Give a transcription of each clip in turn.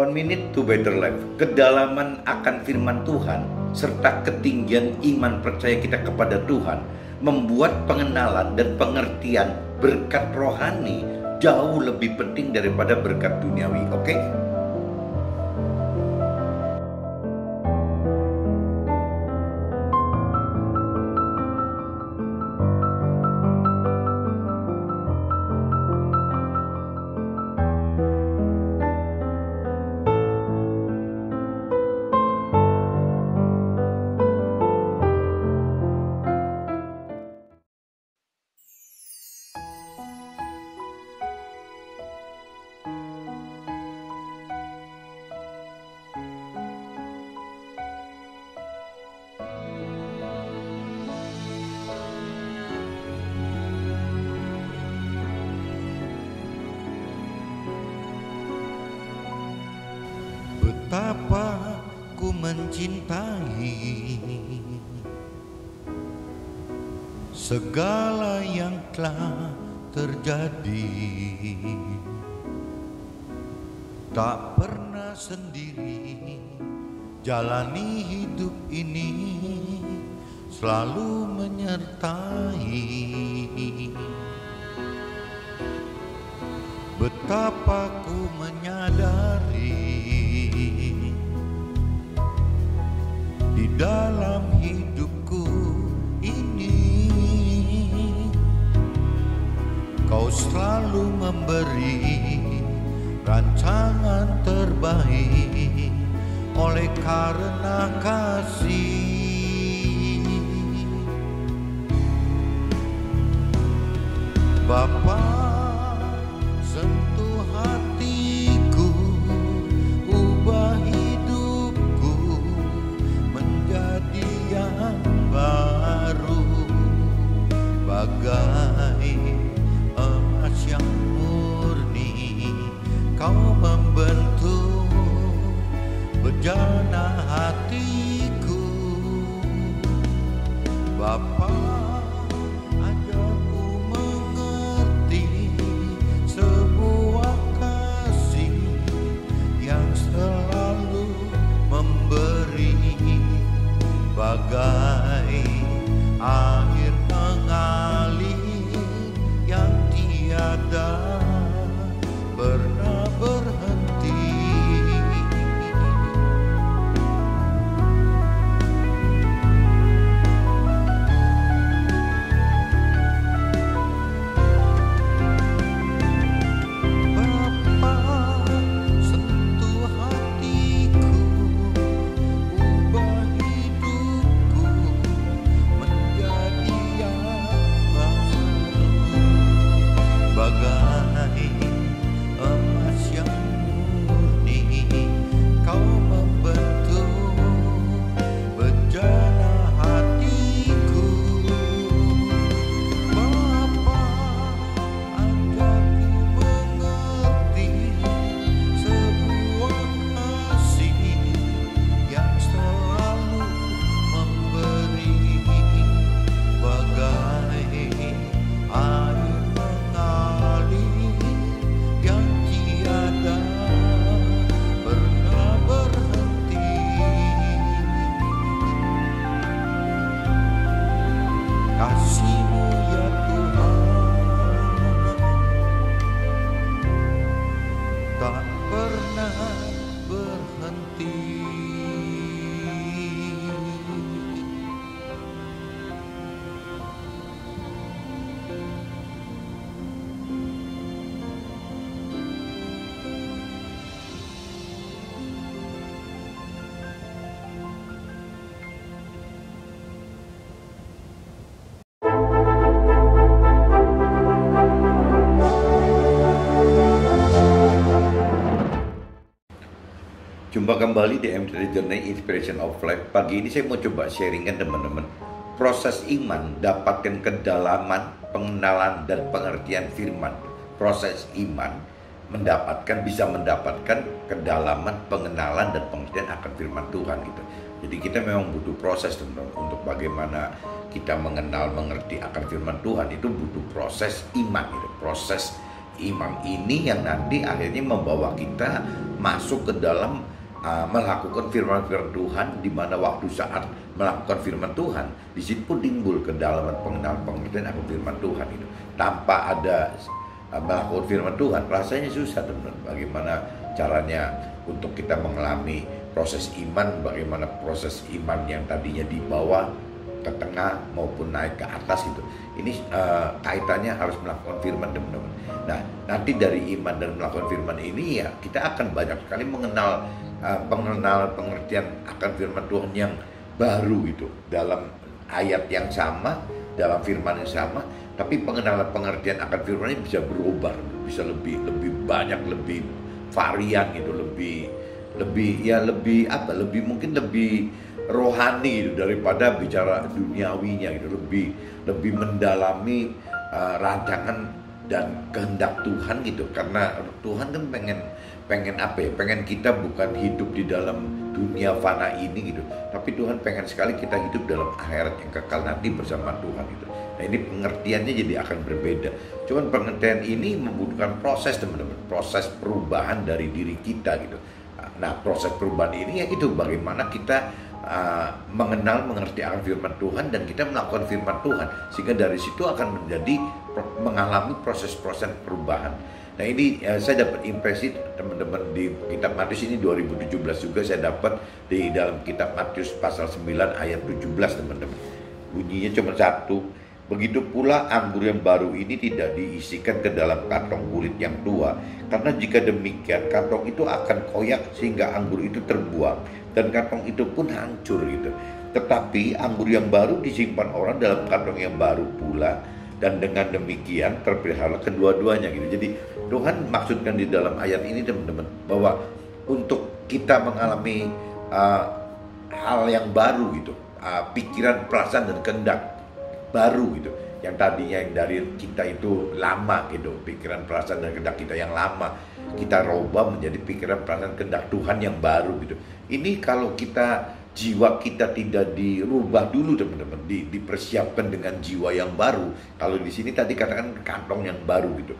One Minute to Better Life. Kedalaman akan firman Tuhan serta ketinggian iman percaya kita kepada Tuhan membuat pengenalan dan pengertian berkat rohani jauh lebih penting daripada berkat duniawi. Oke? Betapa ku mencintai segala yang telah terjadi, tak pernah sendiri jalani hidup ini, selalu menyertai. Betapa ku menyadari di dalam hidupku ini Kau selalu memberi rancangan terbaik oleh karena kasih. Bapa, sentuh hatiku, ubah hidupku menjadi yang baru, bagai emas yang murni. Kau membentuk bejana hatiku. Bapa, ajarku mengerti sebuah kasih yang selalu memberi, bagai air mengalir yang tiada pernah berhenti. Bapa, sentuh hatiku, ubah hidupku menjadi yang baru, bagai emas yang murni. Kau membentuk bejana hatiku. Bapa, ajarku mengerti sebuah kasih yang selalu memberi, bagai air mengalir yang tiada pernah berhenti. Kasih-Mu ya Tuhan tak pernah berhenti. Jumpa kembali di MTD Journey Inspiration of Life. Pagi ini saya mau coba sharingkan teman-teman proses iman, dapatkan kedalaman, pengenalan dan pengertian firman. Proses iman bisa mendapatkan kedalaman, pengenalan dan pengertian akan firman Tuhan gitu. Jadi kita memang butuh proses teman-teman untuk bagaimana kita mengenal, mengerti akan firman Tuhan. Itu butuh proses iman gitu. Proses iman ini yang nanti akhirnya membawa kita masuk ke dalam melakukan firman-firman Tuhan, di mana waktu saat melakukan firman Tuhan, di situ pun timbul kedalaman pengenalan pengertian akan firman Tuhan itu. Tanpa ada melakukan firman Tuhan, rasanya susah teman-teman. Bagaimana caranya untuk kita mengalami proses iman, bagaimana proses iman yang tadinya di bawah ke tengah maupun naik ke atas itu. Ini kaitannya harus melakukan firman teman-teman. Nah, nanti dari iman dan melakukan firman ini ya kita akan banyak sekali mengenal pengertian akan firman Tuhan yang baru itu dalam ayat yang sama, dalam firman yang sama, tapi pengenalan pengertian akan firman ini bisa berubah, bisa lebih banyak, lebih varian gitu, lebih mungkin lebih rohani gitu, daripada bicara duniawinya gitu, lebih mendalami rancangan dan kehendak Tuhan gitu. Karena Tuhan kan pengen kita bukan hidup di dalam dunia fana ini gitu, tapi Tuhan pengen sekali kita hidup dalam akhirat yang kekal nanti bersama Tuhan gitu. Nah, ini pengertiannya jadi akan berbeda. Cuman pengertian ini membutuhkan proses teman-teman, proses perubahan dari diri kita gitu. Nah, proses perubahan ini ya itu bagaimana kita mengerti akan firman Tuhan dan kita melakukan firman Tuhan, sehingga dari situ akan mengalami proses-proses perubahan. Nah, ini saya dapat impresi teman-teman di kitab Matius ini 2017 juga saya dapat di dalam kitab Matius pasal 9 ayat 17 teman-teman. Bunyinya cuma satu. Begitu pula anggur yang baru ini tidak diisikan ke dalam kantong kulit yang tua, karena jika demikian kantong itu akan koyak sehingga anggur itu terbuang dan kantong itu pun hancur gitu. Tetapi anggur yang baru disimpan orang dalam kantong yang baru pula, dan dengan demikian terpelihara kedua-duanya gitu. Jadi Tuhan maksudkan di dalam ayat ini teman-teman bahwa untuk kita mengalami hal yang baru gitu, pikiran, perasaan dan kehendak baru gitu, yang tadinya yang dari kita itu lama gitu, pikiran, perasaan dan kehendak kita yang lama, kita rubah menjadi pikiran, perasaan, kehendak Tuhan yang baru gitu. Ini kalau jiwa kita tidak dirubah dulu teman-teman, dipersiapkan dengan jiwa yang baru. Kalau di sini tadi katakan kantong yang baru gitu.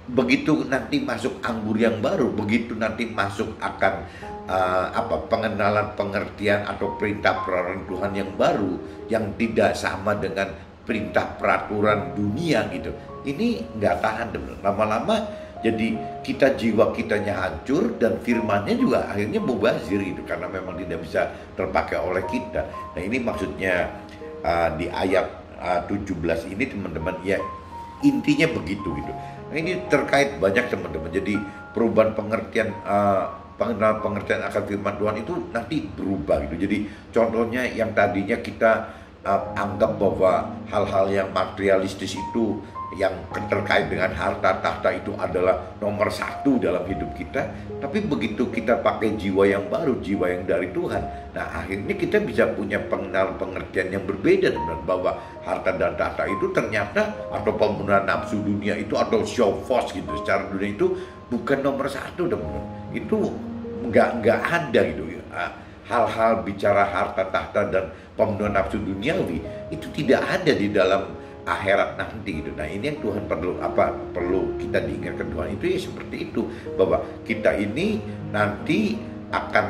Begitu nanti masuk anggur yang baru, begitu nanti masuk akan pengenalan pengertian atau perintah peraturan Tuhan yang baru, yang tidak sama dengan perintah peraturan dunia gitu. Ini nggak tahan teman-teman. Lama-lama jadi jiwa kitanya hancur dan firmannya juga akhirnya mubazir gitu, karena memang tidak bisa terpakai oleh kita. Nah, ini maksudnya di ayat 17 ini teman-teman, ya intinya begitu gitu. Nah, ini terkait banyak teman-teman. Jadi perubahan pengertian pengertian akan firman Tuhan itu nanti berubah gitu. Jadi contohnya yang tadinya kita anggap bahwa hal-hal yang materialistis itu, yang terkait dengan harta tahta itu adalah nomor satu dalam hidup kita, tapi begitu kita pakai jiwa yang baru, jiwa yang dari Tuhan, nah akhirnya kita bisa punya pengertian yang berbeda dengan bahwa harta dan tahta itu ternyata, atau pemenuhan nafsu dunia itu, atau show force gitu secara dunia itu bukan nomor satu teman-teman. Itu nggak ada gitu ya. Hal-hal bicara harta tahta dan pemenuhan nafsu duniawi itu tidak ada di dalam akhirat nanti gitu. Nah, ini yang Tuhan perlu kita diingatkan Tuhan itu ya seperti itu, bahwa kita ini nanti akan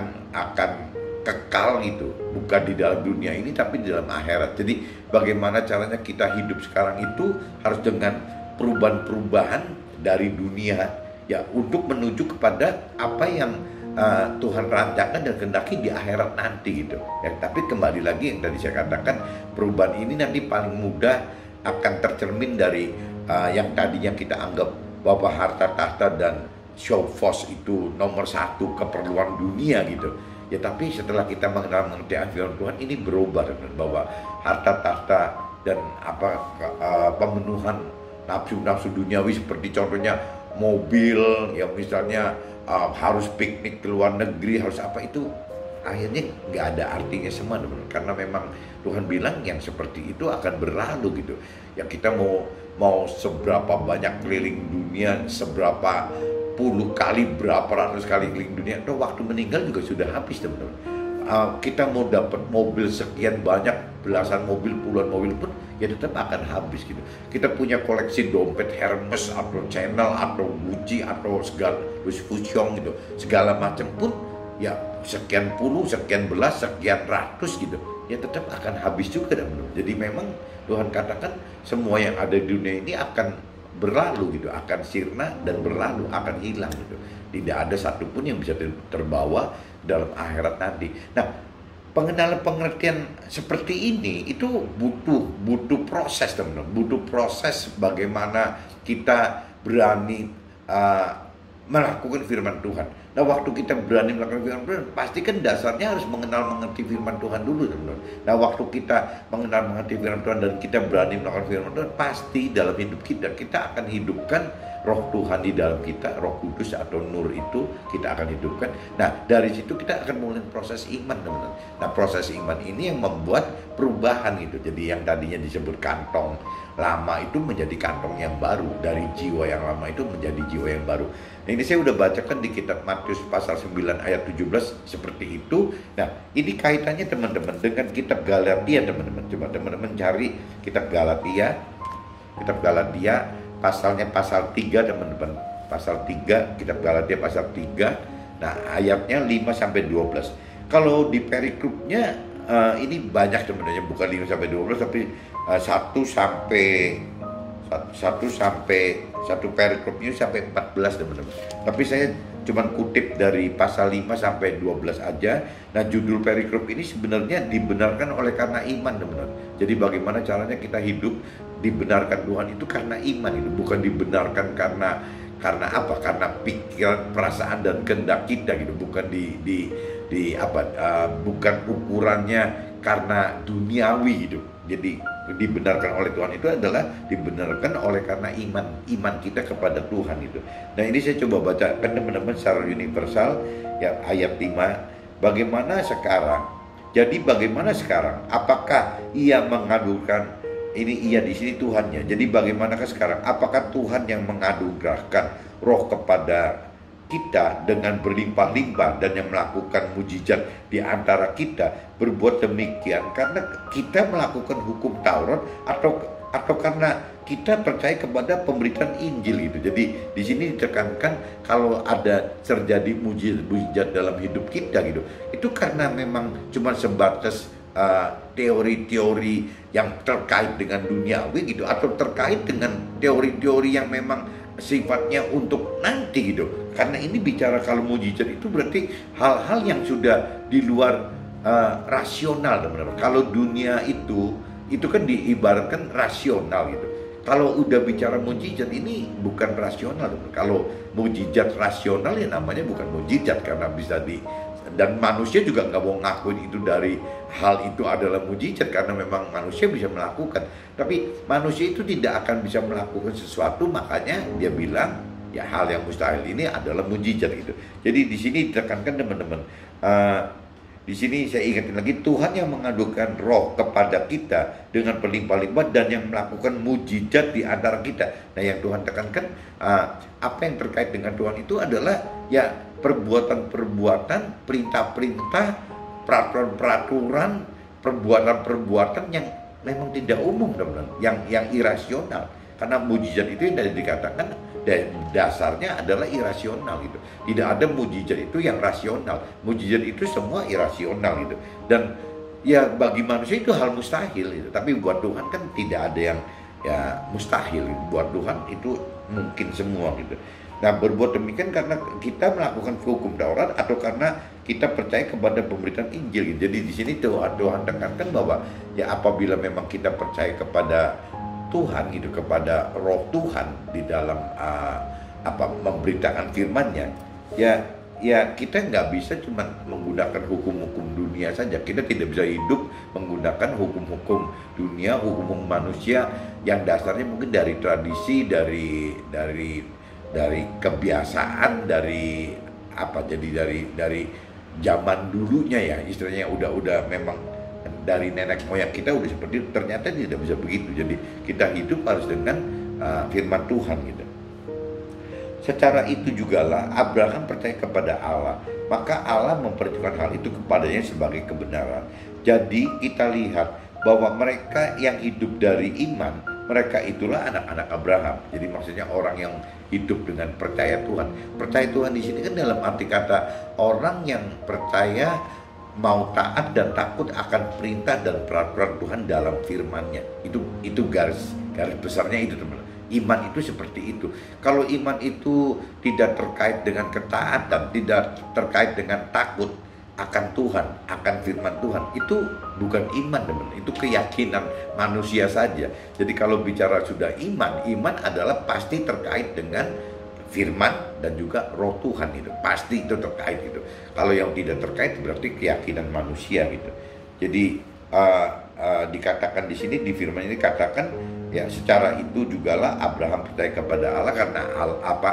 kekal gitu, bukan di dalam dunia ini tapi di dalam akhirat. Jadi bagaimana caranya kita hidup sekarang itu harus dengan perubahan-perubahan dari dunia ya, untuk menuju kepada apa yang Tuhan rancangkan dan kehendaki di akhirat nanti gitu ya. Tapi kembali lagi yang tadi saya katakan, perubahan ini nanti paling mudah akan tercermin dari yang tadinya kita anggap bahwa harta tahta dan show force itu nomor satu keperluan dunia gitu ya. Tapi setelah kita mengerti firman Tuhan, ini berubah bahwa harta tahta dan pemenuhan nafsu duniawi, seperti contohnya mobil ya, misalnya harus piknik ke luar negeri, harus apa, itu akhirnya nggak ada artinya semua teman-teman. Karena memang Tuhan bilang yang seperti itu akan berlalu gitu ya. Kita mau seberapa banyak keliling dunia, seberapa puluh kali, berapa ratus kali keliling dunia, waktu meninggal juga sudah habis teman-teman. kita mau dapat mobil sekian banyak, belasan mobil, puluhan mobil pun ya tetap akan habis gitu. Kita punya koleksi dompet Hermes atau Chanel atau Gucci atau segala Louis Vuitton gitu, segala macam pun ya sekian puluh, sekian belas, sekian ratus gitu, ya tetap akan habis juga teman-teman. Jadi memang Tuhan katakan semua yang ada di dunia ini akan berlalu gitu, akan sirna dan berlalu, akan hilang gitu. Tidak ada satupun yang bisa terbawa dalam akhirat nanti. Nah, pengenalan pengertian seperti ini itu butuh proses teman-teman, butuh proses bagaimana kita berani melakukan firman Tuhan. Nah, waktu kita berani melakukan firman Tuhan, pasti kan dasarnya harus mengenal-mengerti firman Tuhan dulu, teman-teman. Nah, waktu kita mengenal-mengerti firman Tuhan dan kita berani melakukan firman Tuhan, pasti dalam hidup kita akan hidupkan Roh Tuhan di dalam kita, Roh Kudus atau Nur itu kita akan hidupkan. Nah, dari situ kita akan mulai proses iman, teman-teman. Nah, proses iman ini yang membuat perubahan gitu. Jadi yang tadinya disebut kantong lama itu menjadi kantong yang baru, dari jiwa yang lama itu menjadi jiwa yang baru. Nah, ini saya udah bacakan di kitab Matius pasal 9 ayat 17 seperti itu. Nah, ini kaitannya teman-teman dengan kitab Galatia, teman-teman. Coba teman-teman cari kitab Galatia. Kitab Galatia pasalnya pasal 3, teman-teman. Pasal 3, kitab Galatia pasal 3. Nah, ayatnya 5 sampai 12. Kalau di perikrupnya ini banyak teman-teman, bukan 5 sampai 12 tapi 1 perikrupnya sampai 14 teman-teman. Tapi saya cuma kutip dari pasal 5 sampai 12 aja. Nah, judul perikrup ini sebenarnya dibenarkan oleh karena iman, teman-teman. Jadi bagaimana caranya kita hidup dibenarkan Tuhan itu karena iman, itu bukan dibenarkan karena apa? Karena pikiran, perasaan dan kehendak kita gitu, bukan bukan ukurannya karena duniawi gitu. Jadi dibenarkan oleh Tuhan itu adalah dibenarkan oleh karena iman kita kepada Tuhan itu. Nah, ini saya coba bacakan teman-teman secara universal ya, ayat 5. Bagaimana sekarang? Jadi bagaimana sekarang? Apakah ia mengadukan ini ia di sini Tuhannya. Jadi bagaimanakah sekarang? Apakah Tuhan yang menganugerahkan roh kepada kita dengan berlimpah-limpah dan yang melakukan mujizat di antara kita berbuat demikian karena kita melakukan hukum Taurat atau karena kita percaya kepada pemberitaan Injil gitu. Jadi di sini ditekankan kalau ada terjadi mujizat dalam hidup kita gitu, itu karena memang cuma sebatas teori-teori yang terkait dengan duniawi gitu, atau terkait dengan teori-teori yang memang sifatnya untuk nanti gitu. Karena ini bicara kalau mujizat itu berarti hal-hal yang sudah di luar rasional, teman-teman. Kalau dunia itu kan diibaratkan rasional gitu. Kalau udah bicara mujizat ini bukan rasional, teman. Kalau mujizat rasional ya namanya bukan mujizat karena bisa dan manusia juga nggak mau ngakuin itu dari hal itu adalah mujizat karena memang manusia bisa melakukan. Tapi manusia itu tidak akan bisa melakukan sesuatu, makanya dia bilang ya hal yang mustahil ini adalah mujizat gitu. Jadi di sini ditekankan teman-teman. Di sini saya ingatin lagi, Tuhan yang mengadukan roh kepada kita dengan berlimpah-limpah dan yang melakukan mujizat di antara kita. Nah, yang Tuhan tekankan apa yang terkait dengan Tuhan itu adalah ya perbuatan-perbuatan, perintah-perintah, peraturan-peraturan, perbuatan-perbuatan yang memang tidak umum, teman-teman, yang irasional. Karena mujizat itu yang dikatakan dasarnya adalah irasional gitu. Tidak ada mujizat itu yang rasional. Mujizat itu semua irasional gitu. Dan ya bagi manusia itu hal mustahil gitu. Tapi buat Tuhan kan tidak ada yang ya mustahil gitu. Buat Tuhan itu mungkin semua gitu. Nah, berbuat demikian karena kita melakukan hukum Taurat atau karena kita percaya kepada pemberitaan Injil gitu. Jadi di sini Tuhan tekankan bahwa ya apabila memang kita percaya kepada Tuhan gitu, kepada roh Tuhan di dalam memberitakan firman-Nya, ya kita nggak bisa cuma menggunakan hukum-hukum dunia saja. Kita tidak bisa hidup menggunakan hukum-hukum dunia, hukum manusia yang dasarnya mungkin dari tradisi, dari kebiasaan, jadi dari zaman dulunya ya, istilahnya udah memang dari nenek moyang kita udah seperti itu. Ternyata tidak bisa begitu. Jadi kita hidup harus dengan firman Tuhan gitu. Secara itu jugalah Abraham percaya kepada Allah, maka Allah mempercayakan hal itu kepadanya sebagai kebenaran. Jadi kita lihat bahwa mereka yang hidup dari iman, mereka itulah anak-anak Abraham. Jadi maksudnya orang yang hidup dengan percaya Tuhan. Percaya Tuhan di sini kan dalam arti kata orang yang percaya, mau taat dan takut akan perintah dan peraturan Tuhan dalam firman-Nya. Itu garis besarnya itu, teman. Iman itu seperti itu. Kalau iman itu tidak terkait dengan ketaatan, tidak terkait dengan takut akan Tuhan, akan firman Tuhan, itu bukan iman, teman. Itu keyakinan manusia saja. Jadi kalau bicara sudah iman adalah pasti terkait dengan firman dan juga roh Tuhan, itu pasti itu terkait itu. Kalau yang tidak terkait berarti keyakinan manusia gitu. Jadi dikatakan di sini, di firman ini dikatakan ya, secara itu jugalah Abraham percaya kepada Allah, karena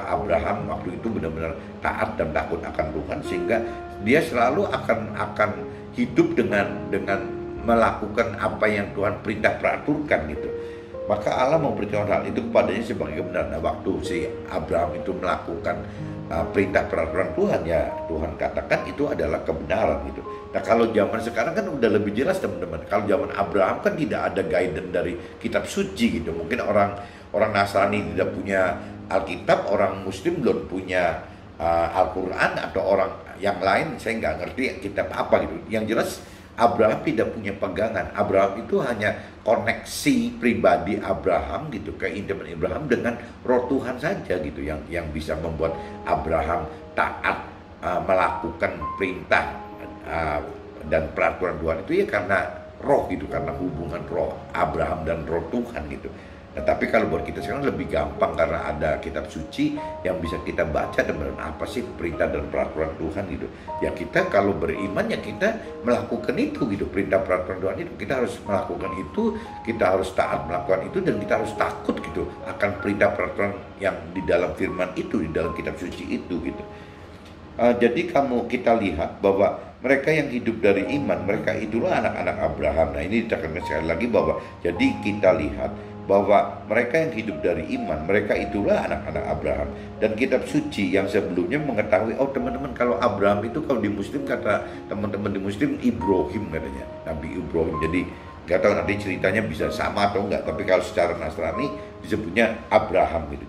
Abraham waktu itu benar-benar taat dan takut akan Tuhan, sehingga dia selalu akan hidup dengan melakukan apa yang Tuhan perintah peraturkan gitu. Maka Allah memberitahu hal itu kepadanya sebagai kebenaran. Nah, waktu si Abraham itu melakukan perintah peraturan Tuhan, ya Tuhan katakan itu adalah kebenaran gitu. Nah, kalau zaman sekarang kan udah lebih jelas, teman-teman. Kalau zaman Abraham kan tidak ada guidance dari kitab suci gitu. Mungkin orang Nasrani tidak punya Alkitab, orang Muslim belum punya Al-Quran, atau orang yang lain saya nggak ngerti kitab apa gitu. Yang jelas Abraham tidak punya pegangan. Abraham itu hanya koneksi pribadi Abraham gitu, keindahan Abraham dengan roh Tuhan saja gitu, yang bisa membuat Abraham taat melakukan perintah dan peraturan Tuhan itu ya karena roh gitu, karena hubungan roh Abraham dan roh Tuhan gitu. Nah, tapi kalau buat kita sekarang lebih gampang karena ada kitab suci yang bisa kita baca, dan apa sih perintah dan peraturan Tuhan gitu. Ya kita kalau beriman ya kita melakukan itu gitu, perintah peraturan Tuhan itu kita harus melakukan itu, kita harus taat melakukan itu, dan kita harus takut gitu akan perintah peraturan yang di dalam firman itu, di dalam kitab suci itu gitu. Jadi kita lihat bahwa mereka yang hidup dari iman, mereka itulah anak-anak Abraham. Nah, ini ditekankan sekali lagi bahwa jadi kita lihat bahwa mereka yang hidup dari iman, mereka itulah anak-anak Abraham. Dan kitab suci yang sebelumnya mengetahui, oh teman-teman, kalau Abraham itu kalau di Muslim, kata teman-teman di Muslim, Ibrahim katanya, Nabi Ibrahim. Jadi nggak tahu nanti ceritanya bisa sama atau enggak, tapi kalau secara Nasrani disebutnya Abraham gitu.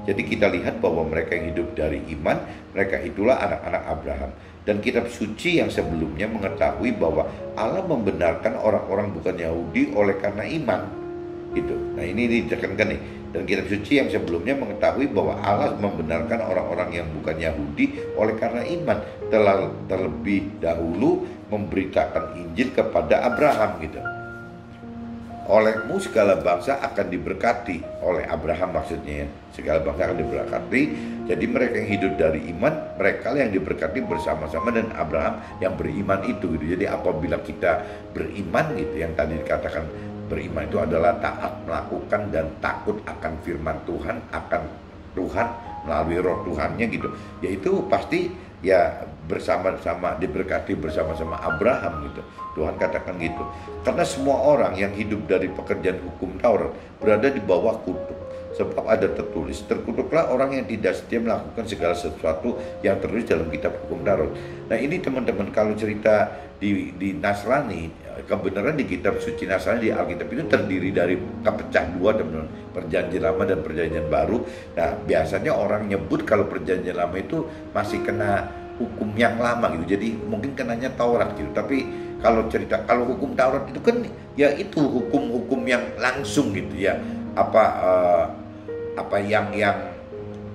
Jadi kita lihat bahwa mereka yang hidup dari iman, mereka itulah anak-anak Abraham. Dan kitab suci yang sebelumnya mengetahui bahwa Allah membenarkan orang-orang bukan Yahudi oleh karena iman gitu. Nah, ini ditekankan nih. Dan kitab suci yang sebelumnya mengetahui bahwa Allah membenarkan orang-orang yang bukan Yahudi oleh karena iman, telah terlebih dahulu memberitakan Injil kepada Abraham gitu. Olehmu segala bangsa akan diberkati, oleh Abraham maksudnya ya, segala bangsa akan diberkati. Jadi mereka yang hidup dari iman, mereka yang diberkati bersama-sama dengan Abraham yang beriman itu gitu. Jadi apabila kita beriman gitu, yang tadi dikatakan beriman itu adalah taat melakukan dan takut akan firman Tuhan, akan Tuhan melalui roh Tuhannya gitu. Yaitu pasti ya bersama-sama diberkati bersama-sama Abraham gitu. Tuhan katakan gitu. Karena semua orang yang hidup dari pekerjaan hukum Taurat berada di bawah kutuk. Sebab ada tertulis, terkutuklah orang yang tidak setia melakukan segala sesuatu yang tertulis dalam kitab hukum Taurat. Nah, ini teman-teman, kalau cerita di Nasrani, kebenaran di kitab suci Nasrani, di Alkitab itu terdiri dari kepecah dua, teman-teman, perjanjian lama dan perjanjian baru. Nah, biasanya orang nyebut kalau perjanjian lama itu masih kena hukum yang lama gitu, jadi mungkin kenanya Taurat gitu. Tapi kalau hukum Taurat itu kan ya itu hukum-hukum yang langsung gitu ya, apa yang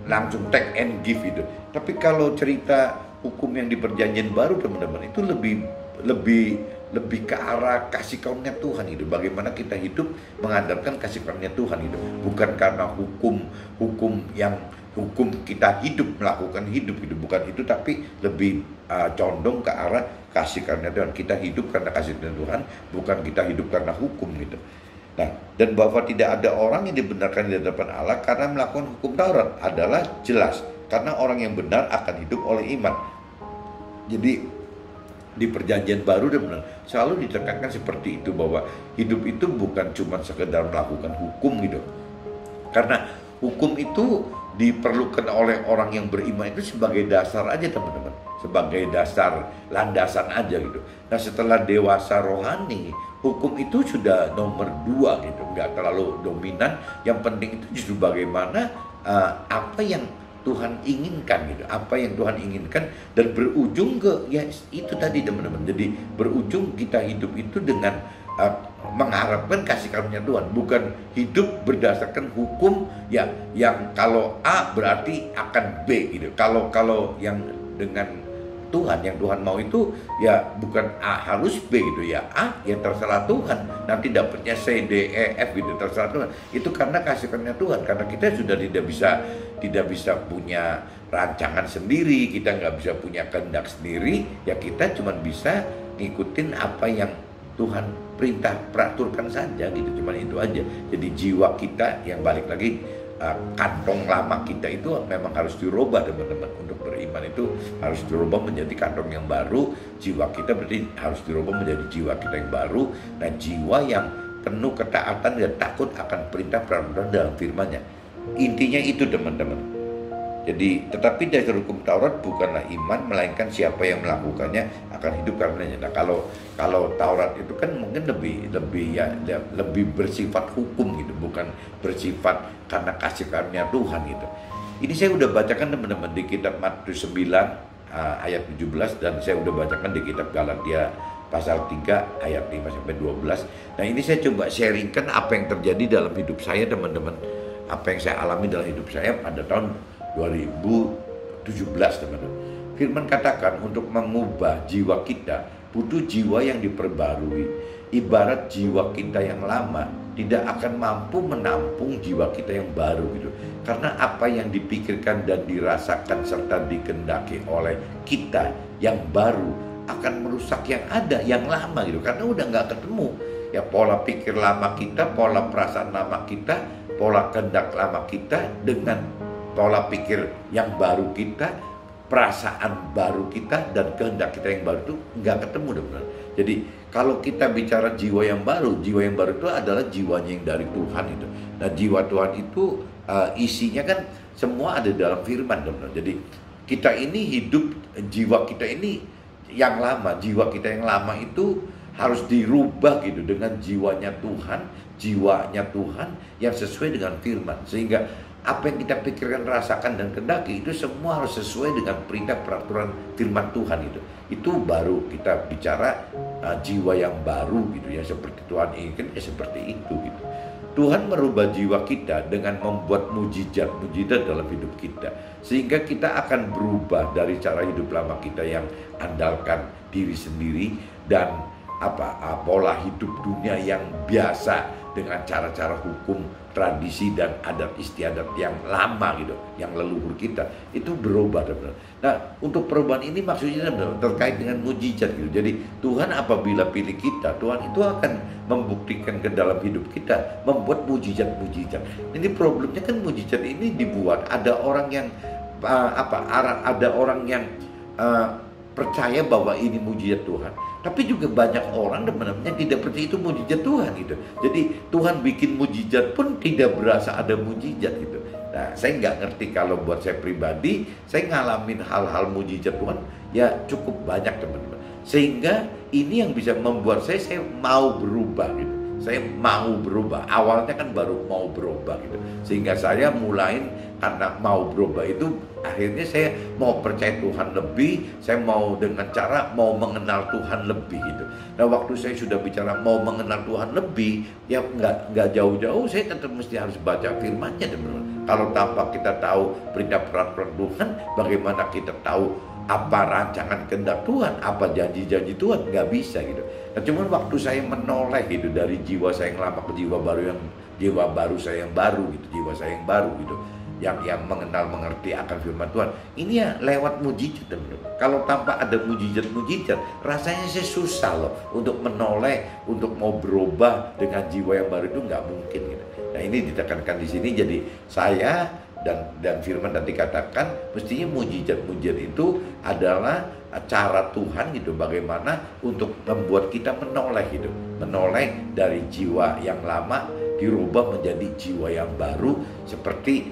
langsung take and give gitu. Tapi kalau cerita hukum yang di perjanjian baru, teman-teman, itu lebih ke arah kasih karunia Tuhan itu. Bagaimana kita hidup mengandalkan kasih karunia Tuhan itu, bukan karena hukum kita hidup melakukan hidup itu, bukan itu, tapi lebih condong ke arah kasih karunia Tuhan. Kita hidup karena kasih karunia Tuhan, bukan kita hidup karena hukum gitu. Nah, dan bahwa tidak ada orang yang dibenarkan di hadapan Allah karena melakukan hukum Taurat adalah jelas, karena orang yang benar akan hidup oleh iman. Jadi di perjanjian baru dan selalu ditekankan seperti itu, bahwa hidup itu bukan cuma sekedar melakukan hukum gitu. Karena hukum itu diperlukan oleh orang yang beriman itu sebagai dasar aja teman-teman, sebagai dasar landasan aja gitu. Nah setelah dewasa rohani, hukum itu sudah nomor 2 gitu, nggak terlalu dominan. Yang penting itu justru bagaimana apa yang Tuhan inginkan gitu, apa yang Tuhan inginkan, dan berujung ke ya itu tadi teman-teman. Jadi berujung kita hidup itu dengan mengharapkan kasih karunia Tuhan, bukan hidup berdasarkan hukum ya yang kalau A berarti akan B gitu. Kalau yang dengan Tuhan, yang Tuhan mau itu ya bukan A harus B gitu ya, A ya terserah Tuhan, nanti dapatnya C D E F gitu, terserah Tuhan. Itu karena kasih karunia Tuhan, karena kita sudah tidak bisa punya rancangan sendiri, kita nggak bisa punya kehendak sendiri, ya kita cuma bisa ngikutin apa yang Tuhan perintah peraturkan saja gitu, cuman itu aja. Jadi jiwa kita yang balik lagi, kantong lama kita itu memang harus dirubah teman-teman. Untuk beriman itu harus dirubah menjadi kantong yang baru. Jiwa kita berarti harus dirubah menjadi jiwa kita yang baru. Nah jiwa yang penuh ketaatan dan takut akan perintah peraturan dalam firman-Nya. Intinya itu teman-teman. Jadi tetapi dasar hukum Taurat bukanlah iman, melainkan siapa yang melakukannya akan hidup karenanya. Nah kalau Taurat itu kan mungkin lebih bersifat hukum gitu, bukan bersifat karena kasih karunia Tuhan gitu. Ini saya udah bacakan teman-teman di kitab Matius 9 ayat 17, dan saya udah bacakan di kitab Galatia pasal 3 ayat 5 sampai 12. Nah ini saya coba sharingkan apa yang terjadi dalam hidup saya teman-teman, apa yang saya alami dalam hidup saya pada tahun 2017 teman-teman. Firman katakan untuk mengubah jiwa kita butuh jiwa yang diperbarui. Ibarat jiwa kita yang lama tidak akan mampu menampung jiwa kita yang baru gitu. Karena apa yang dipikirkan dan dirasakan serta dikehendaki oleh kita yang baru akan merusak yang ada, yang lama gitu. Karena udah nggak ketemu ya pola pikir lama kita, pola perasaan lama kita, pola kehendak lama kita dengan pola pikir yang baru kita, perasaan baru kita, dan kehendak kita yang baru itu nggak ketemu benar. Jadi kalau kita bicara jiwa yang baru itu adalah jiwanya yang dari Tuhan itu. Nah jiwa Tuhan itu isinya kan semua ada dalam firman benar. Jadi kita ini hidup, jiwa kita ini yang lama, jiwa kita yang lama itu harus dirubah gitu dengan jiwanya Tuhan yang sesuai dengan firman, sehingga apa yang kita pikirkan, rasakan, dan kehendaki itu semua harus sesuai dengan perintah peraturan firman Tuhan itu. Itu baru kita bicara jiwa yang baru gitu ya, seperti Tuhan inginkan ya seperti itu gitu. Tuhan merubah jiwa kita dengan membuat mujizat dalam hidup kita, sehingga kita akan berubah dari cara hidup lama kita yang andalkan diri sendiri dan pola hidup dunia yang biasa dengan cara-cara hukum, tradisi, dan adat istiadat yang lama gitu, yang leluhur kita itu berubah benar. Nah untuk perubahan ini maksudnya benar terkait dengan mujizat gitu. Jadi Tuhan apabila pilih kita, Tuhan itu akan membuktikan ke dalam hidup kita, membuat mujizat. Ini problemnya kan mujizat ini dibuat, ada orang yang ada orang yang percaya bahwa ini mujizat Tuhan, tapi juga banyak orang teman-teman yang tidak percaya itu mujizat Tuhan gitu. Jadi Tuhan bikin mujizat pun tidak berasa ada mujizat gitu. Nah saya nggak ngerti, kalau buat saya pribadi, saya ngalamin hal-hal mujizat Tuhan ya cukup banyak teman-teman, sehingga ini yang bisa membuat saya mau berubah gitu. Saya mau berubah, awalnya kan baru mau berubah gitu, sehingga saya mulai karena mau berubah itu akhirnya saya mau percaya Tuhan lebih, saya mau dengan cara mau mengenal Tuhan lebih gitu. Nah waktu saya sudah bicara mau mengenal Tuhan lebih, ya nggak jauh-jauh, saya tetap mesti harus baca firman-Nya teman-teman. Kalau tanpa kita tahu perintah peraturan Tuhan, bagaimana kita tahu apa rancangan kehendak Tuhan, apa janji-janji Tuhan? Nggak bisa gitu. Nah cuman waktu saya menoleh gitu dari jiwa saya yang lama ke jiwa baru saya yang baru gitu, jiwa saya yang baru gitu, yang mengenal mengerti akan firman Tuhan. Ini ya lewat mujizat teman-teman. Kalau tanpa ada mujizat rasanya saya susah loh untuk menoleh, untuk mau berubah dengan jiwa yang baru itu nggak mungkin gitu. Nah ini ditekankan di sini. Jadi saya dan firman tadi katakan mestinya mujizat itu adalah cara Tuhan gitu, bagaimana untuk membuat kita menoleh gitu, menoleh dari jiwa yang lama dirubah menjadi jiwa yang baru, seperti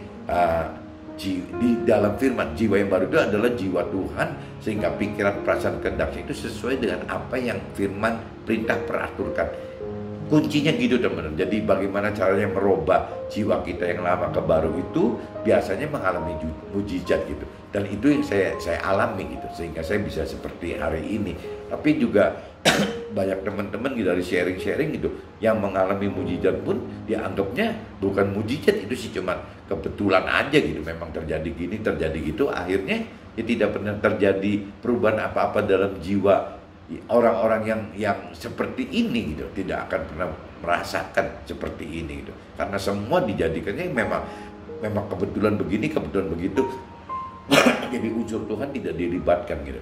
di dalam firman. Jiwa yang baru itu adalah jiwa Tuhan, sehingga pikiran, perasaan, kehendaknya itu sesuai dengan apa yang firman perintah peraturkan. Kuncinya gitu teman-teman. Jadi bagaimana caranya merubah jiwa kita yang lama ke baru itu biasanya mengalami mujizat gitu. Dan itu yang saya alami gitu, sehingga saya bisa seperti hari ini. Tapi juga banyak teman-teman gitu dari sharing-sharing gitu yang mengalami mujizat pun dianggapnya bukan mujizat, itu sih cuma kebetulan aja gitu, memang terjadi gini, terjadi gitu, akhirnya ya tidak pernah terjadi perubahan apa-apa dalam jiwa orang-orang yang seperti ini gitu, tidak akan pernah merasakan seperti ini gitu, karena semua dijadikannya memang kebetulan begini, kebetulan begitu. Jadi unsur Tuhan tidak dilibatkan gitu.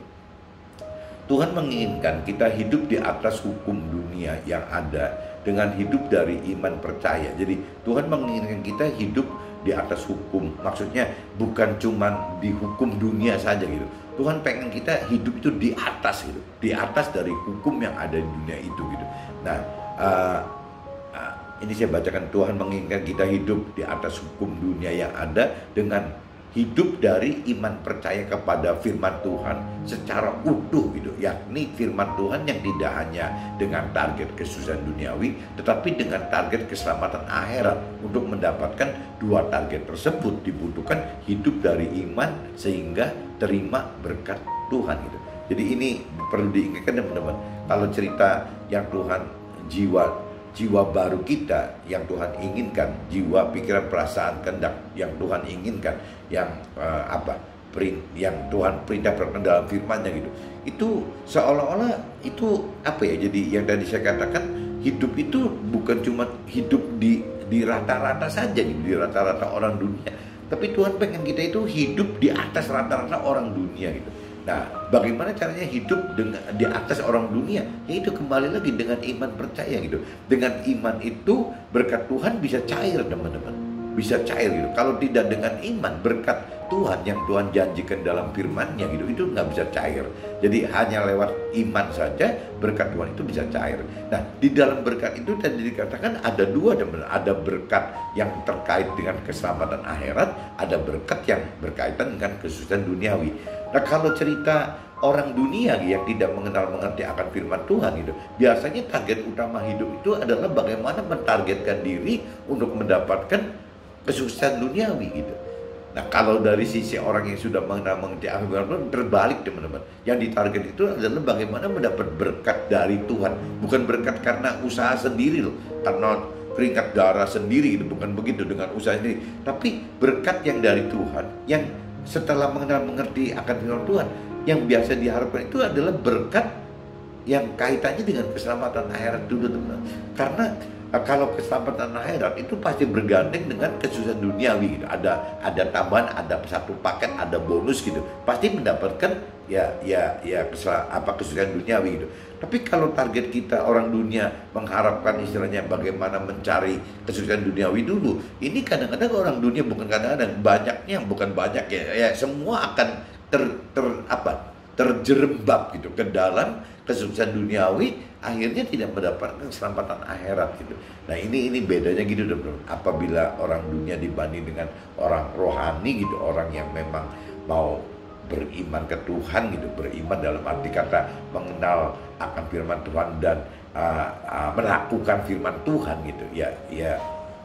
Tuhan menginginkan kita hidup di atas hukum dunia yang ada dengan hidup dari iman percaya. Jadi Tuhan menginginkan kita hidup di atas hukum. Maksudnya bukan cuma di hukum dunia saja gitu. Tuhan pengen kita hidup itu di atas gitu, di atas dari hukum yang ada di dunia itu gitu. Nah, ini saya bacakan, Tuhan menginginkan kita hidup di atas hukum dunia yang ada dengan hidup dari iman percaya kepada firman Tuhan secara utuh gitu, yakni firman Tuhan yang tidak hanya dengan target kesusahan duniawi, tetapi dengan target keselamatan akhirat. Untuk mendapatkan dua target tersebut dibutuhkan hidup dari iman sehingga terima berkat Tuhan gitu. Jadi ini perlu diingatkan teman-teman, kalau cerita yang Tuhan jiwa baru kita yang Tuhan inginkan, jiwa, pikiran, perasaan, kehendak yang Tuhan inginkan, yang yang Tuhan perintahkan dalam firman-Nya gitu. Itu seolah-olah itu apa ya? Jadi yang tadi saya katakan, hidup itu bukan cuma hidup di rata-rata saja gitu, di rata-rata orang dunia. Tapi Tuhan pengen kita itu hidup di atas rata-rata orang dunia gitu. Nah, bagaimana caranya hidup di atas orang dunia? Yaitu kembali lagi dengan iman percaya gitu. Dengan iman itu berkat Tuhan bisa cair teman-teman, bisa cair gitu. Kalau tidak dengan iman, berkat Tuhan yang Tuhan janjikan dalam firman-Nya gitu, itu nggak bisa cair. Jadi hanya lewat iman saja berkat Tuhan itu bisa cair. Nah, di dalam berkat itu tadi dikatakan ada dua teman-teman. Ada berkat yang terkait dengan keselamatan akhirat, ada berkat yang berkaitan dengan kesusahan duniawi. Nah, kalau cerita orang dunia yang tidak mengenal-mengerti akan firman Tuhan itu, biasanya target utama hidup itu adalah bagaimana mentargetkan diri untuk mendapatkan kesusahan duniawi gitu. Nah, kalau dari sisi orang yang sudah mengenal-mengerti akan firman Tuhan, terbalik teman-teman. Yang ditarget itu adalah bagaimana mendapat berkat dari Tuhan, bukan berkat karena usaha sendiri loh, karena keringat darah sendiri gitu, bukan begitu dengan usaha sendiri, tapi berkat yang dari Tuhan, yang setelah mengenal-mengerti akan firman Tuhan, yang biasa diharapkan itu adalah berkat yang kaitannya dengan keselamatan akhirat dulu teman-teman. Karena kalau keselamatan akhirat itu pasti bergandeng dengan kesusahan duniawi gitu. Ada tambahan, ada satu paket, ada bonus gitu. Pasti mendapatkan kesusahan duniawi gitu. Tapi kalau target kita orang dunia mengharapkan istilahnya bagaimana mencari kesusahan duniawi dulu, ini kadang-kadang orang dunia bukan kadang-kadang, banyaknya bukan banyak ya semua akan terjerembab gitu ke dalam kesusahan duniawi, akhirnya tidak mendapatkan keselamatan akhirat gitu. Nah, ini bedanya gitu teman-teman. Apabila orang dunia dibanding dengan orang rohani gitu, orang yang memang mau beriman ke Tuhan gitu, beriman dalam arti kata mengenal akan firman Tuhan dan melakukan firman Tuhan gitu, ya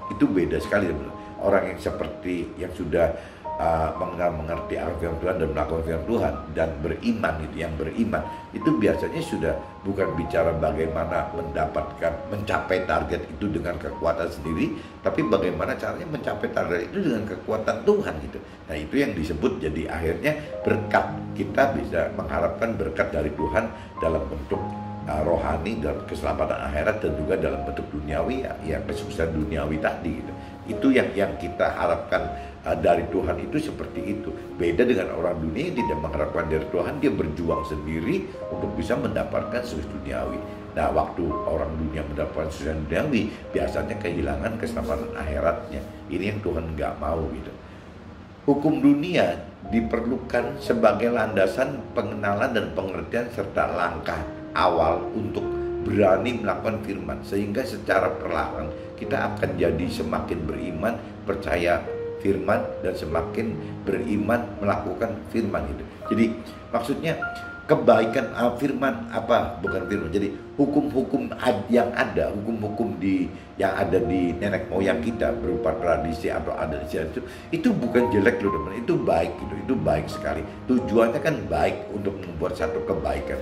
itu beda sekali teman-teman. Orang yang seperti yang sudah mengerti akan firman Tuhan dan melakukan firman Tuhan dan beriman gitu, yang beriman itu biasanya sudah bukan bicara bagaimana mencapai target itu dengan kekuatan sendiri, tapi bagaimana caranya mencapai target itu dengan kekuatan Tuhan gitu. Nah, itu yang disebut jadi akhirnya berkat. Kita bisa mengharapkan berkat dari Tuhan dalam bentuk rohani dan keselamatan akhirat, dan juga dalam bentuk duniawi ya kesusahan duniawi tadi gitu. Itu yang kita harapkan dari Tuhan itu seperti itu. Beda dengan orang dunia yang tidak mengharapkan dari Tuhan, dia berjuang sendiri untuk bisa mendapatkan sesuatu duniawi. Nah, waktu orang dunia mendapatkan sesuatu duniawi, biasanya kehilangan keselamatan akhiratnya. Ini yang Tuhan nggak mau gitu. Hukum dunia diperlukan sebagai landasan pengenalan dan pengertian serta langkah awal untuk berani melakukan firman, sehingga secara perlahan kita akan jadi semakin beriman, percaya firman dan semakin beriman melakukan firman itu. Jadi maksudnya kebaikan firman apa bukan firman. Jadi hukum-hukum yang ada, hukum-hukum yang ada di nenek moyang kita berupa tradisi atau adat istiadat itu bukan jelek loh teman, itu baik gitu, itu baik sekali. Tujuannya kan baik untuk membuat satu kebaikan.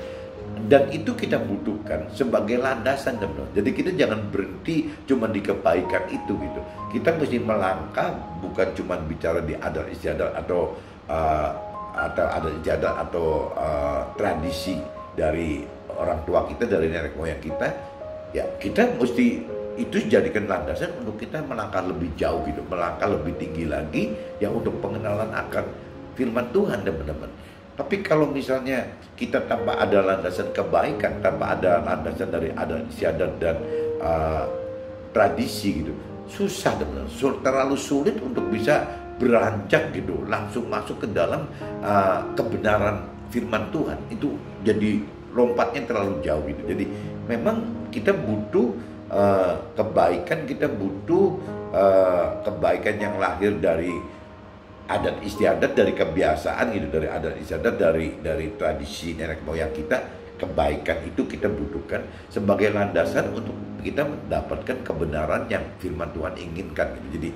Dan itu kita butuhkan sebagai landasan teman. Jadi kita jangan berhenti cuma di kebaikan itu gitu. Kita mesti melangkah bukan cuma bicara di adat istiadat atau adat istiadat atau tradisi dari orang tua kita, dari nenek moyang kita. Ya kita mesti itu jadikan landasan untuk kita melangkah lebih jauh gitu, melangkah lebih tinggi lagi ya untuk pengenalan akan firman Tuhan teman-teman. Tapi kalau misalnya kita tanpa ada landasan kebaikan, tanpa ada landasan dari adat istiadat dan tradisi gitu, susah teman-teman, terlalu sulit untuk bisa beranjak gitu, langsung masuk ke dalam kebenaran firman Tuhan. Itu jadi lompatnya terlalu jauh gitu. Jadi memang kita butuh kebaikan, kita butuh kebaikan yang lahir dari adat istiadat, dari kebiasaan gitu, dari adat istiadat, dari tradisi nenek moyang kita. Kebaikan itu kita butuhkan sebagai landasan untuk kita mendapatkan kebenaran yang firman Tuhan inginkan gitu. Jadi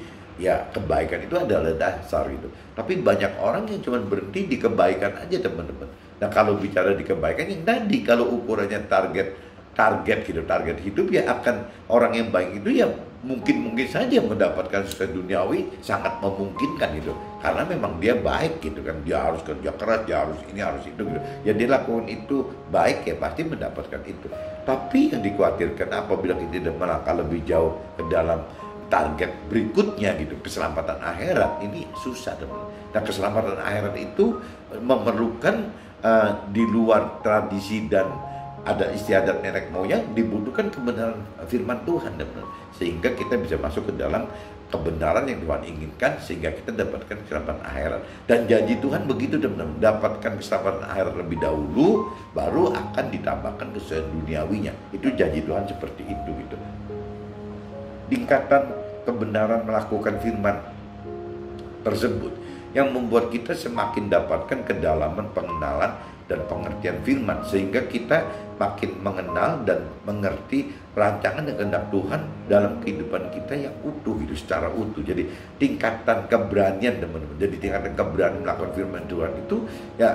ya kebaikan itu adalah dasar gitu. Tapi banyak orang yang cuma berhenti di kebaikan aja teman-teman. Nah kalau bicara di kebaikan yang tadi, kalau ukurannya target gitu, target hidup ya akan orang yang baik itu ya mungkin saja mendapatkan sesuatu duniawi, sangat memungkinkan gitu. Karena memang dia baik gitu kan, dia harus kerja keras, dia harus ini harus itu gitu. Ya dia lakukan itu baik ya pasti mendapatkan itu. Tapi yang dikhawatirkan apabila kita tidak melangkah lebih jauh ke dalam target berikutnya gitu, keselamatan akhirat, ini susah teman. Nah keselamatan akhirat itu memerlukan di luar tradisi dan ada istiadat nenek moyang, dibutuhkan kebenaran firman Tuhan teman. Sehingga kita bisa masuk ke dalam kebenaran yang Tuhan inginkan, sehingga kita dapatkan keselamatan akhirat. Dan janji Tuhan begitu teman-teman, dapatkan keselamatan akhirat lebih dahulu, baru akan ditambahkan keselamatan duniawinya. Itu janji Tuhan seperti itu gitu. Tingkatan kebenaran melakukan firman tersebut yang membuat kita semakin dapatkan kedalaman pengenalan dan pengertian firman, sehingga kita makin mengenal dan mengerti rancangan dan kehendak Tuhan dalam kehidupan kita yang utuh gitu, secara utuh. Jadi tingkatan keberanian teman-teman, jadi tingkatan keberanian melakukan firman Tuhan itu ya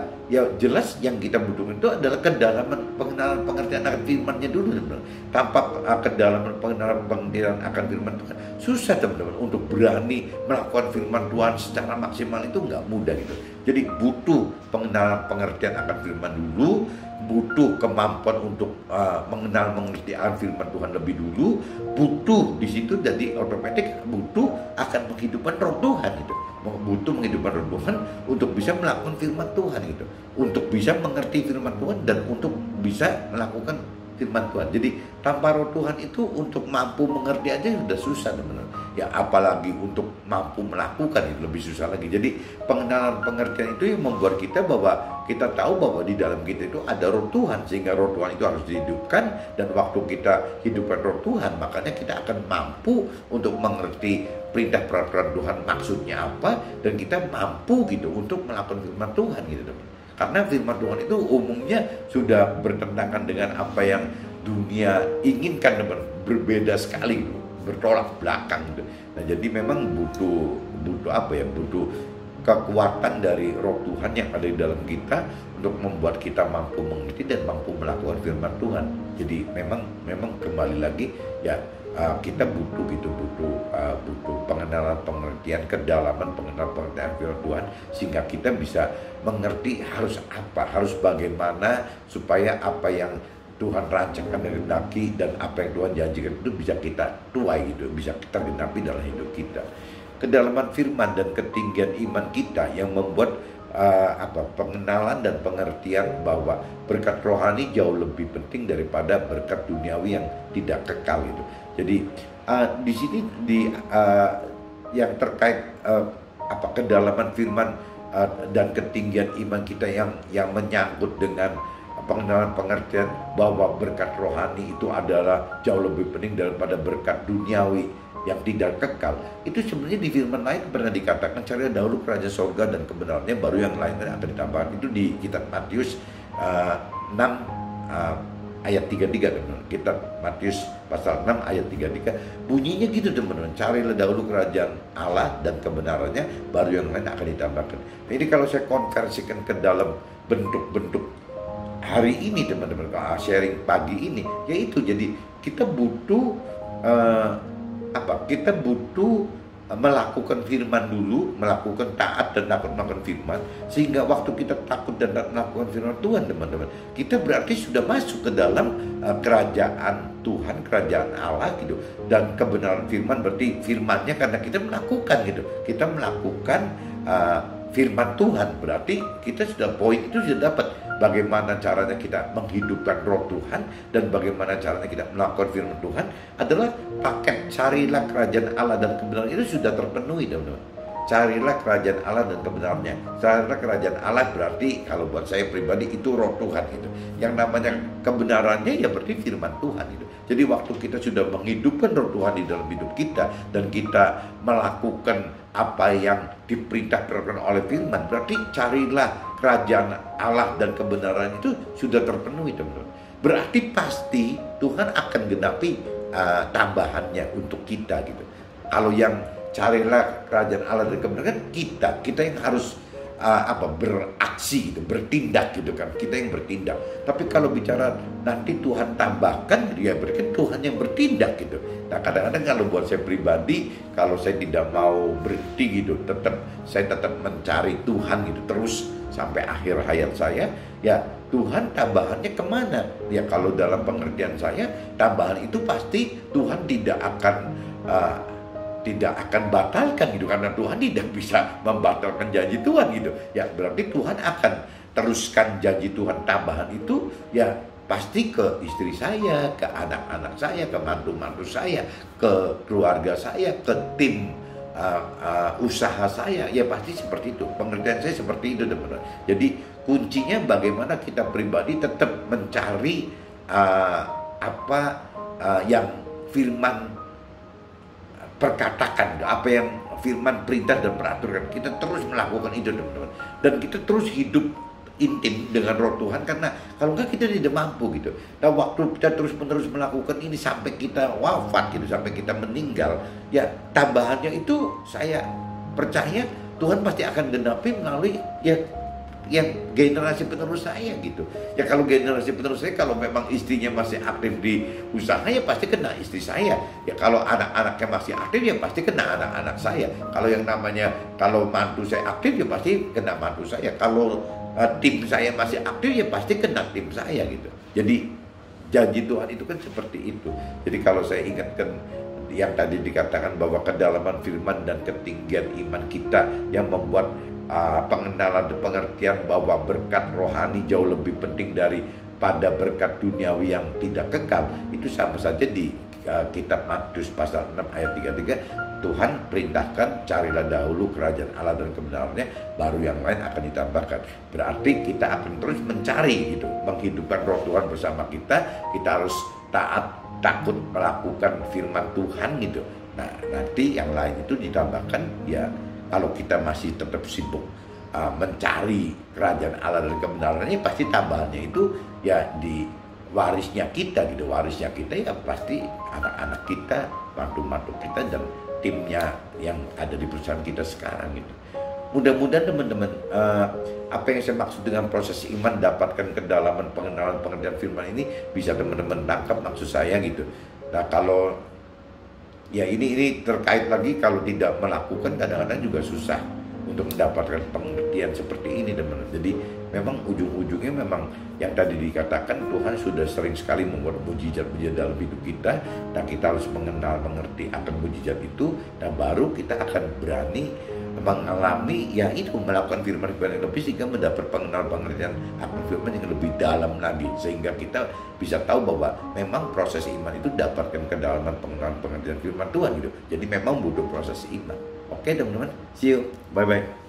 jelas yang kita butuhkan itu adalah kedalaman pengenalan pengertian akan firman-Nya dulu teman-teman. Tanpa kedalaman pengenalan akan firman Tuhan susah teman-teman untuk berani melakukan firman Tuhan secara maksimal, itu nggak mudah gitu. Jadi butuh pengenalan pengertian akan firman dulu, butuh kemampuan untuk mengenal mengerti akan firman Tuhan lebih dulu, butuh di situ jadi otomatis butuh akan kehidupan roh Tuhan gitu, butuh kehidupan roh Tuhan untuk bisa melakukan firman Tuhan gitu, untuk bisa mengerti firman Tuhan dan untuk bisa melakukan firman Tuhan. Jadi tanpa roh Tuhan itu untuk mampu mengerti aja sudah susah teman-teman. Ya apalagi untuk mampu melakukan itu lebih susah lagi. Jadi pengenalan pengertian itu yang membuat kita bahwa kita tahu bahwa di dalam kita itu ada roh Tuhan, sehingga roh Tuhan itu harus dihidupkan, dan waktu kita hidupkan roh Tuhan makanya kita akan mampu untuk mengerti perintah peraturan Tuhan maksudnya apa, dan kita mampu gitu untuk melakukan firman Tuhan gitu teman. Karena firman Tuhan itu umumnya sudah bertentangan dengan apa yang dunia inginkan teman, berbeda sekali gitu, bertolak belakang gitu. Nah jadi memang butuh apa ya, butuh kekuatan dari roh Tuhan yang ada di dalam kita untuk membuat kita mampu mengerti dan mampu melakukan firman Tuhan. Jadi memang kembali lagi ya kita butuh pengenalan pengertian, kedalaman pengenalan pengertian firman Tuhan, sehingga kita bisa mengerti harus apa, harus bagaimana supaya apa yang Tuhan rancangkan dan kehendaki dan apa yang Tuhan janjikan itu bisa kita tuai gitu, bisa kita genapi dalam hidup kita. Kedalaman firman dan ketinggian iman kita yang membuat pengenalan dan pengertian bahwa berkat rohani jauh lebih penting daripada berkat duniawi yang tidak kekal itu. Jadi di sini yang terkait kedalaman firman dan ketinggian iman kita yang menyangkut dengan pengenalan pengertian bahwa berkat rohani itu adalah jauh lebih penting daripada berkat duniawi yang tidak kekal. Itu sebenarnya di firman lain pernah dikatakan, carilah dahulu kerajaan sorga dan kebenarannya, baru yang lainnya akan ditambahkan. Itu di kitab Matius 6 ayat 33, teman-teman. Kitab Matius pasal 6 ayat 33 bunyinya gitu, teman-teman. Carilah dahulu kerajaan Allah dan kebenarannya, baru yang lain akan ditambahkan. Jadi kalau saya konversikan ke dalam bentuk-bentuk hari ini, teman-teman, sharing pagi ini, yaitu jadi kita butuh kita butuh melakukan firman dulu, melakukan taat dan takut melakukan firman, sehingga waktu kita takut dan melakukan firman Tuhan, teman-teman, kita berarti sudah masuk ke dalam kerajaan Tuhan, kerajaan Allah gitu. Dan kebenaran firman berarti firmannya karena kita melakukan gitu, kita melakukan firman Tuhan, berarti kita sudah poin itu sudah dapat. Bagaimana caranya kita menghidupkan roh Tuhan dan bagaimana caranya kita melakukan firman Tuhan adalah paket carilah kerajaan Allah dan kebenaran itu sudah terpenuhi, teman-teman. Carilah kerajaan Allah dan kebenarannya. Carilah kerajaan Allah berarti kalau buat saya pribadi itu roh Tuhan itu. Yang namanya kebenarannya ya berarti firman Tuhan itu. Jadi waktu kita sudah menghidupkan roh Tuhan di dalam hidup kita dan kita melakukan apa yang diperintahkan oleh firman, berarti carilah kerajaan Allah dan kebenaran itu sudah terpenuhi, teman-teman. Berarti pasti Tuhan akan genapi tambahannya untuk kita gitu. Kalau yang carilah kerajaan Allah dan kebenaran, kita yang harus beraksi gitu, bertindak gitu kan, kita yang bertindak. Tapi kalau bicara nanti Tuhan tambahkan, ya berarti Tuhan yang bertindak gitu. Nah kadang-kadang kalau buat saya pribadi, kalau saya tidak mau berhenti gitu, saya tetap mencari Tuhan gitu terus sampai akhir hayat saya, ya Tuhan tambahannya kemana? Ya kalau dalam pengertian saya, tambahan itu pasti Tuhan tidak akan batalkan gitu, karena Tuhan tidak bisa membatalkan janji Tuhan gitu. Ya berarti Tuhan akan teruskan janji Tuhan tambahan itu, ya pasti ke istri saya, ke anak-anak saya, ke mantu-mantu saya, ke keluarga saya, ke tim usaha saya, ya pasti seperti itu. Pengertian saya seperti itu, teman-teman. Jadi kuncinya bagaimana kita pribadi tetap mencari yang firman perkatakan, apa yang firman perintah dan peraturan, kita terus melakukan itu, teman-teman. Dan kita terus hidup intim dengan roh Tuhan, karena kalau enggak kita tidak mampu gitu. Nah waktu kita terus-menerus melakukan ini sampai kita wafat gitu, sampai kita meninggal, ya tambahannya itu saya percaya Tuhan pasti akan genapi melalui yang generasi penerus saya gitu. Ya kalau generasi penerus saya, kalau memang istrinya masih aktif di usaha, ya pasti kena istri saya. Ya kalau anak-anaknya masih aktif, ya pasti kena anak-anak saya. Kalau mantu saya aktif, ya pasti kena mantu saya. Kalau tim saya masih aktif, ya pasti kena tim saya gitu. Jadi janji Tuhan itu kan seperti itu. Jadi kalau saya ingatkan yang tadi dikatakan bahwa kedalaman firman dan ketinggian iman kita yang membuat pengenalan dan pengertian bahwa berkat rohani jauh lebih penting daripada berkat duniawi yang tidak kekal, itu sama saja di kitab Matius pasal 6 ayat 33. Tuhan perintahkan carilah dahulu kerajaan Allah dan kebenarannya, baru yang lain akan ditambahkan. Berarti kita akan terus mencari gitu, menghidupkan roh Tuhan bersama kita. Kita harus taat, takut melakukan firman Tuhan gitu. Nah nanti yang lain itu ditambahkan. Ya kalau kita masih tetap sibuk mencari kerajaan Allah dan kebenarannya, pasti tambahannya itu ya di warisnya kita gitu. Warisnya kita ya pasti anak-anak kita, mantu-mantu kita, dan timnya yang ada di perusahaan kita sekarang gitu. Mudah-mudahan teman-teman apa yang saya maksud dengan proses iman, dapatkan kedalaman pengenalan pengertian firman ini, bisa teman-teman tangkap maksud saya gitu. Nah kalau ya ini terkait lagi, kalau tidak melakukan kadang-kadang juga susah untuk mendapatkan pengertian seperti ini, teman-teman. Jadi memang ujung-ujungnya memang yang tadi dikatakan, Tuhan sudah sering sekali membuat mujizat-mujizat dalam hidup kita, dan kita harus mengenal, mengerti akan mujizat itu, dan baru kita akan berani mengalami ya itu, melakukan firman-firman yang lebih, sehingga mendapat pengertian akan firman yang lebih dalam lagi, sehingga kita bisa tahu bahwa memang proses iman itu dapatkan kedalaman pengertian firman Tuhan gitu. Jadi memang butuh proses iman. Oke teman-teman, see you, bye-bye.